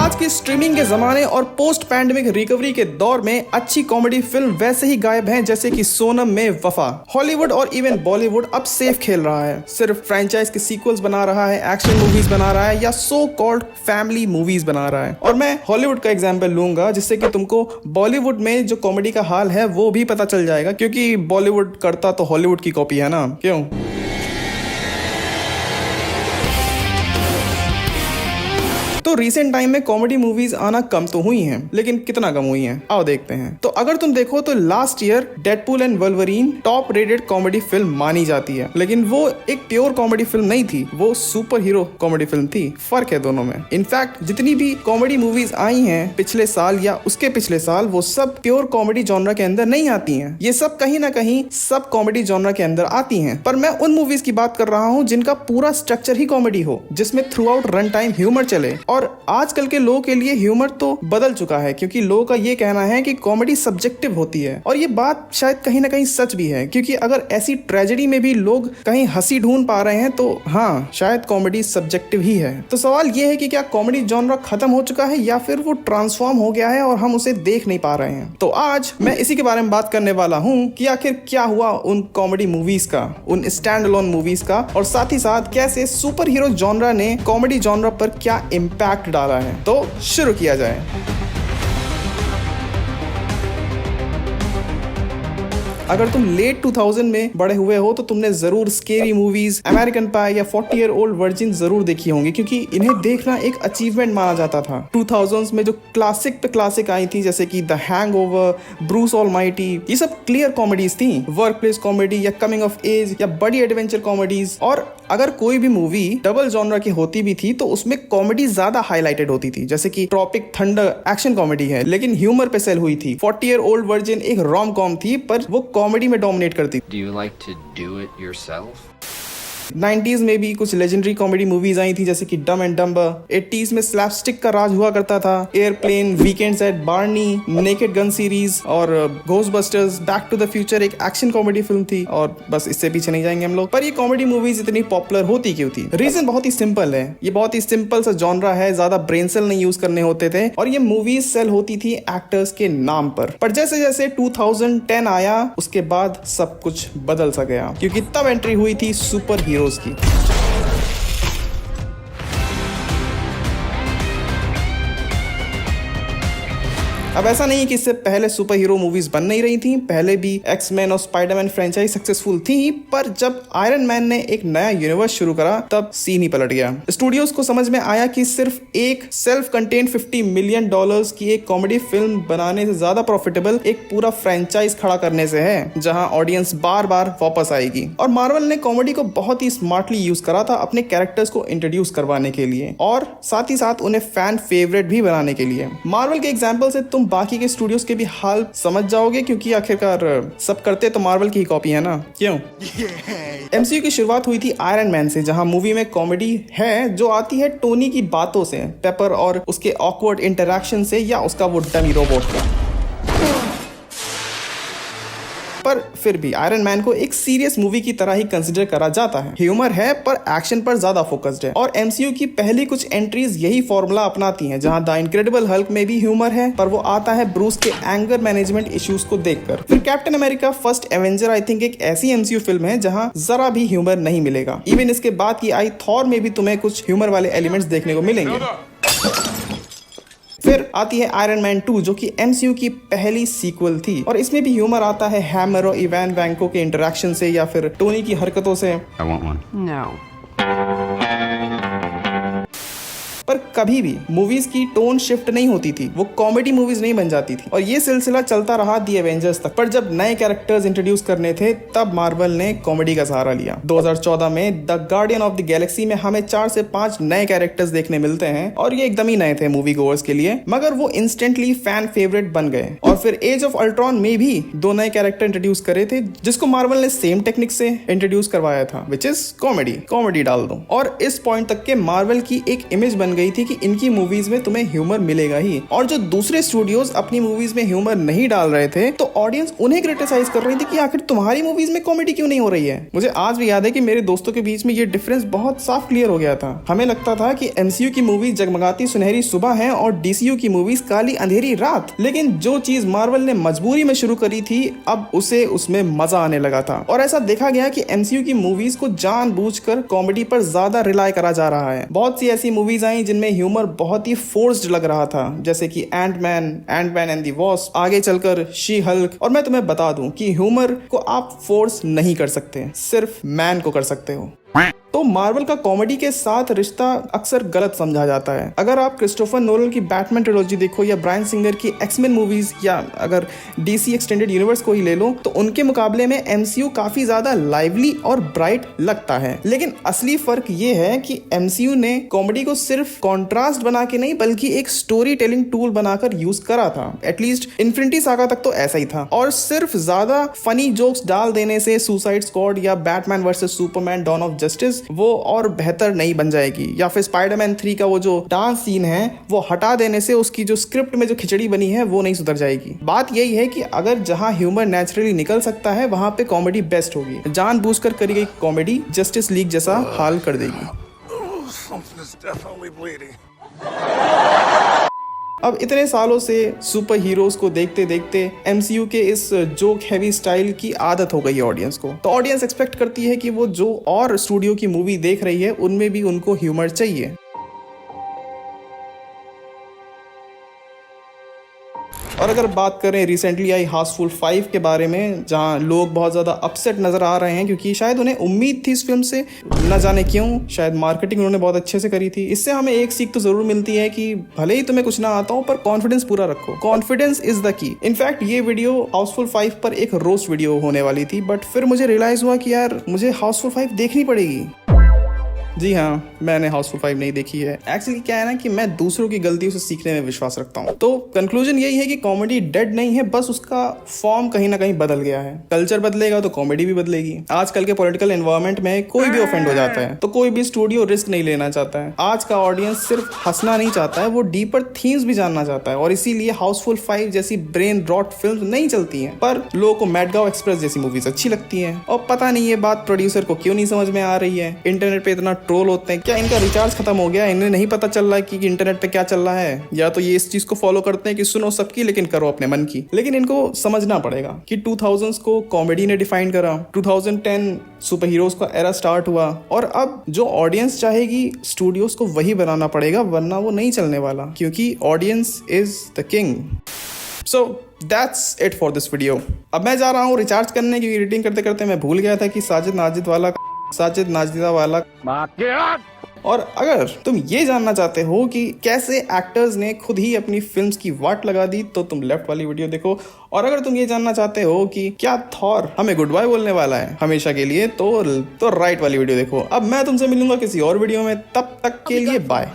आज की स्ट्रीमिंग के जमाने और पोस्ट पैंडेमिक रिकवरी के दौर में अच्छी कॉमेडी फिल्म वैसे ही गायब हैं जैसे कि सोनम में वफा। हॉलीवुड और इवन बॉलीवुड अब सेफ खेल रहा है, सिर्फ फ्रेंचाइज के सीक्वल्स बना रहा है, एक्शन मूवीज बना रहा है या सो कॉल्ड फैमिली मूवीज बना रहा है। और मैं हॉलीवुड का एग्जांपल लूंगा जिससे कि तुमको बॉलीवुड में जो कॉमेडी का हाल है वो भी पता चल जाएगा, क्योंकि बॉलीवुड करता तो हॉलीवुड की कॉपी है ना, क्यों? तो रिसेंट टाइम में कॉमेडी मूवीज आना कम तो हुई हैं, लेकिन कितना कम हुई हैं आओ देखते हैं। तो अगर तुम देखो तो last year Deadpool and Wolverine top rated comedy film मानी जाती है, लेकिन वो एक प्योर कॉमेडी फिल्म नहीं थी, वो सुपर हीरो कॉमेडी फिल्म थी। फर्क है दोनों में। इनफैक्ट जितनी भी कॉमेडी मूवीज आई हैं पिछले साल या उसके पिछले साल, वो सब प्योर कॉमेडी जॉनरा के अंदर नहीं आती हैं। ये सब कहीं ना कहीं सब कॉमेडी जॉनरा के अंदर आती हैं, पर मैं उन मूवीज की बात कर रहा हूँ जिनका पूरा स्ट्रक्चर ही कॉमेडी हो, जिसमें through out run time humour चले। और आजकल के लोगों के लिए ह्यूमर तो बदल चुका है, क्योंकि लोगों का ये कहना है कि कॉमेडी सब्जेक्टिव होती है, और ये बात शायद कहीं ना कहीं सच भी है, क्योंकि अगर ऐसी ट्रेजेडी में भी लोग कहीं हंसी ढूंढ पा रहे हैं तो हाँ, शायद कॉमेडी सब्जेक्टिव ही है। तो सवाल ये है कि क्या कॉमेडी जॉनरा खत्म हो चुका है या फिर वो ट्रांसफॉर्म हो गया है और हम उसे देख नहीं पा रहे हैं? तो आज मैं इसी के बारे में बात करने वाला हूँ कि आखिर क्या हुआ उन कॉमेडी मूवीज का, उन स्टैंड अलोन मूवीज का, और साथ ही साथ कैसे सुपर हीरो जॉनरा ने कॉमेडी जॉनरा पर क्या इम्पैक्ट डाला है। तो शुरू किया जाए। अगर तुम लेट 2000 में बड़े हुए हो तो तुमने जरूर स्केरी मूवीज, अमेरिकन पाई या 40 ईयर ओल्ड वर्जिन जरूर देखी होंगी, क्योंकि इन्हें देखना एक अचीवमेंट माना जाता था। 2000s में जो क्लासिक पे क्लासिक आई थी जैसे कि द हैंगओवर, ब्रूस ऑलमाइटी, ये सब क्लियर कॉमेडीज थी। वर्क प्लेस कॉमेडी या कमिंग ऑफ एज या बड़ी एडवेंचर कॉमेडीज। और अगर कोई भी मूवी डबल जॉनरा की होती भी थी तो उसमें कॉमेडी ज्यादा हाईलाइटेड होती थी, जैसे कि ट्रॉपिक थंडर एक्शन कॉमेडी है लेकिन ह्यूमर पे सेल हुई थी। 40 ईयर ओल्ड वर्जिन एक रोम कॉम थी पर वो कॉमेडी में डोमिनेट करती। Do you like to do it yourself? 90s में भी कुछ लेजेंडरी कॉमेडी मूवीज आई थी जैसे कि डम एंड डम्बर। 80s में स्लैपस्टिक का राज हुआ करता था। Airplane, Weekends at Barney, Naked Gun series और Ghostbusters, Back to the Future एक एक्शन कॉमेडी फिल्म थी, और बस इससे पीछे नहीं जाएंगे हम लोग। पर ये कॉमेडी मूवीज इतनी पॉपुलर होती क्यों थी? रीजन बहुत ही सिंपल है, ये बहुत ही सिंपल सा जॉनरा है, ज्यादा ब्रेन सेल नहीं यूज करने होते थे और ये मूवीज सेल होती थी एक्टर्स के नाम पर जैसे जैसे 2010 आया उसके बाद सब कुछ बदल सा गया, क्योंकि तब एंट्री हुई थी सुपर हीरोज की। अब ऐसा नहीं है कि इससे पहले सुपर हीरो मूवीज बन नहीं रही थी, पहले भी एक्समैन और स्पाइडरमैन फ्रेंचाइज सक्सेसफुल थी, पर जब आयरन मैन ने एक नया यूनिवर्स शुरू करा तब सीन ही पलट गया। स्टूडियोज को समझ में आया कि सिर्फ एक सेल्फ कंटेन्ड $50 मिलियन की एक कॉमेडी फिल्म बनाने से ज्यादा प्रॉफिटेबल एक पूरा फ्रेंचाइज खड़ा करने से है, जहां ऑडियंस बार बार वापस आएगी। और मार्वल ने कॉमेडी को बहुत ही स्मार्टली यूज करा था अपने कैरेक्टर्स को इंट्रोड्यूस करवाने के लिए और साथ ही साथ उन्हें फैन फेवरेट भी बनाने के लिए। मार्वल के एग्जाम्पल से तुम बाकी के स्टूडियोज के भी हाल समझ जाओगे, क्योंकि आखिरकार सब करते तो मार्वल की ही कॉपी है ना, क्यों? MCU की शुरुआत हुई थी आयरन मैन से, जहां मूवी में कॉमेडी है जो आती है टोनी की बातों से, पेपर और उसके ऑकवर्ड इंटरैक्शन से, या उसका वो डमी रोबोट का। पर फिर भी आयरन मैन को एक सीरियस मूवी की तरह ही कंसीडर करा जाता है। ह्यूमर है पर एक्शन पर ज्यादा फोकस्ड है, और MCU की पहली कुछ एंट्रीज यही फॉर्मूला अपनाती हैं, जहां द इनक्रेडिबल हल्क में भी ह्यूमर है पर वो आता है ब्रूस के एंगर मैनेजमेंट इश्यूज को देखकर। फिर captain America first Avenger I think एक ऐसी MCU फिल्म है जहां जरा भी ह्यूमर नहीं मिलेगा। इवन इसके बाद की आई थॉर में भी तुम्हें कुछ ह्यूमर वाले एलिमेंट्स देखने को मिलेंगे। फिर आती है आयरन मैन 2 जो कि MCU की पहली सीक्वल थी, और इसमें भी ह्यूमर आता है हैमर और इवान वैंको के इंटरेक्शन से या फिर टोनी की हरकतों से। I want one. No. पर कभी भी मूवीज की टोन शिफ्ट नहीं होती थी, वो कॉमेडी मूवीज नहीं बन जाती थी, और ये सिलसिला चलता रहा दी एवेंजर्स तक। पर जब नए कैरेक्टर्स इंट्रोड्यूस करने थे तब मार्वल ने कॉमेडी का सहारा लिया। 2014 में the guardian of the Galaxy में हमें 4 से 5 नए कैरेक्टर्स देखने मिलते हैं, और ये एकदम ही नए थे मूवी गोअर्स के लिए, मगर वो इंस्टेंटली फैन फेवरेट बन गए। और फिर एज ऑफ अल्ट्रॉन में भी 2 नए कैरेक्टर इंट्रोड्यूस करे थे, जिसको मार्वल ने सेम टेक्निक से इंट्रोड्यूस करवाया था, विच इज कॉमेडी डाल दो। और इस पॉइंट तक के मार्वल की एक इमेज बन गई थी कि इनकी मूवीज में तुम्हें ह्यूमर मिलेगा ही, और जो दूसरे स्टूडियोज अपनी मूवीज में ह्यूमर नहीं डाल रहे थे तो ऑडियंस उन्हें क्रिटिसाइज कर रही थी कि आखिर तुम्हारी मूवीज में कॉमेडी क्यों नहीं हो रही है। मुझे आज भी याद है कि मेरे दोस्तों के बीच में ये डिफरेंस बहुत साफ क्लियर हो गया था। हमें लगता था कि एमसीयू की मूवीज जगमगाती सुनहरी सुबह है और डीसीयू की मूवीज काली अंधेरी रात, लेकिन जो चीज मार्वल ने मजबूरी में शुरू करी थी अब उसे उसमें मजा आने लगा था। और ऐसा देखा गया कि एमसीयू की मूवीज को जानबूझकर कॉमेडी पर ज्यादा रिलाय करा जा रहा है। बहुत सी ऐसी मूवीज आई जिनमें ह्यूमर बहुत ही फोर्स्ड लग रहा था, जैसे कि एंटमैन एंड द वॉस्प, आगे चलकर शी हल्क। और मैं तुम्हें बता दूं कि ह्यूमर को आप फोर्स नहीं कर सकते, सिर्फ मैन को कर सकते हो। तो मार्वल का कॉमेडी के साथ रिश्ता अक्सर गलत समझा जाता है। अगर आप क्रिस्टोफर नोलन की बैटमैन ट्रिलॉजी देखो या ब्रायन सिंगर की एक्समैन मूवीज या अगर डीसी एक्सटेंडेड यूनिवर्स को ही ले लो, तो उनके मुकाबले में एमसीयू काफी ज्यादा लाइवली और ब्राइट लगता है। लेकिन असली फर्क ये है कि एमसीयू ने कॉमेडी को सिर्फ कॉन्ट्रास्ट बना के नहीं बल्कि एक स्टोरी टेलिंग टूल बनाकर यूज करा था। एटलीस्ट इन्फिनिटी सागा तक तो ऐसा ही था। और सिर्फ ज्यादा फनी जोक्स डाल देने से सुसाइड स्क्वाड या Batman versus Superman dawn of justice वो और बेहतर नहीं बन जाएगी, या फिर स्पाइडरमैन 3 का वो जो डांस सीन है वो हटा देने से उसकी जो स्क्रिप्ट में जो खिचड़ी बनी है वो नहीं सुधर जाएगी। बात यही है कि अगर जहां ह्यूमर नेचुरली निकल सकता है वहां पे कॉमेडी बेस्ट होगी। जानबूझकर करी गई कॉमेडी जस्टिस लीग जैसा हाल कर देगी। अब इतने सालों से सुपर हीरोज को देखते देखते एमसीयू के इस जोक हैवी स्टाइल की आदत हो गई है ऑडियंस को। तो ऑडियंस एक्सपेक्ट करती है कि वो जो और स्टूडियो की मूवी देख रही है उनमें भी उनको ह्यूमर चाहिए। और अगर बात करें रिसेंटली आई हाउसफुल 5 के बारे में, जहां लोग बहुत ज़्यादा अपसेट नज़र आ रहे हैं क्योंकि शायद उन्हें उम्मीद थी इस फिल्म से, न जाने क्यों, शायद मार्केटिंग उन्होंने बहुत अच्छे से करी थी। इससे हमें एक सीख तो ज़रूर मिलती है कि भले ही तुम्हें कुछ ना आता हो पर कॉन्फिडेंस पूरा रखो। Confidence is the key. In fact ये वीडियो हाउसफुल 5 पर एक रोस्ट वीडियो होने वाली थी, बट फिर मुझे रियलाइज़ हुआ कि यार मुझे हाउसफुल 5 देखनी पड़ेगी। जी हाँ, मैंने हाउसफुल 5 नहीं देखी है। एक्चुअली क्या है ना कि मैं दूसरों की गलतियों से सीखने में विश्वास रखता हूँ। तो कंक्लूजन यही है कि कॉमेडी डेड नहीं है, बस उसका फॉर्म कहीं ना कहीं बदल गया है। कल्चर बदलेगा तो कॉमेडी भी बदलेगी। आजकल के पॉलिटिकल एनवायरनमेंट में कोई भी ऑफेंड हो जाता है, तो कोई भी स्टूडियो रिस्क नहीं लेना चाहता है। आज का ऑडियंस सिर्फ हंसना नहीं चाहता है, वो डीपर थीम्स भी जानना चाहता है। और इसीलिए हाउसफुल 5 जैसी ब्रेन रॉट फिल्म नहीं चलती हैं, पर लोगों को मैडगांव एक्सप्रेस जैसी मूवीज अच्छी लगती हैं। और पता नहीं ये बात प्रोड्यूसर को क्यों नहीं समझ में आ रही है। इंटरनेट पे इतना ट्रोल होते हैं, क्या इनका रिचार्ज खत्म हो गया, इन्हें नहीं पता चल रहा है कि इंटरनेट पे क्या चल रहा है, या तो ये इस चीज को फॉलो करते हैं कि सुनो सबकी लेकिन करो अपने मन की। लेकिन इनको समझना पड़ेगा कि 2000s को कॉमेडी ने डिफाइन करा, 2010 सुपर हीरोज का एरा स्टार्ट हुआ, और अब जो ऑडियंस चाहेगी स्टूडियोज को वही बनाना पड़ेगा, वरना वो नहीं चलने वाला, क्योंकि audience is the king. So that's it for this video। अब मैं जा रहा हूँ रिचार्ज करने, क्योंकि एडिटिंग करते करते मैं भूल गया था कि साजिद नाजिदा वाला। और अगर तुम ये जानना चाहते हो कि कैसे एक्टर्स ने खुद ही अपनी फिल्म्स की वाट लगा दी, तो तुम लेफ्ट वाली वीडियो देखो। और अगर तुम ये जानना चाहते हो कि क्या थॉर हमें गुड बाय बोलने वाला है हमेशा के लिए, तो राइट वाली वीडियो देखो। अब मैं तुमसे मिलूंगा किसी और वीडियो में, तब तक के लिए बाय।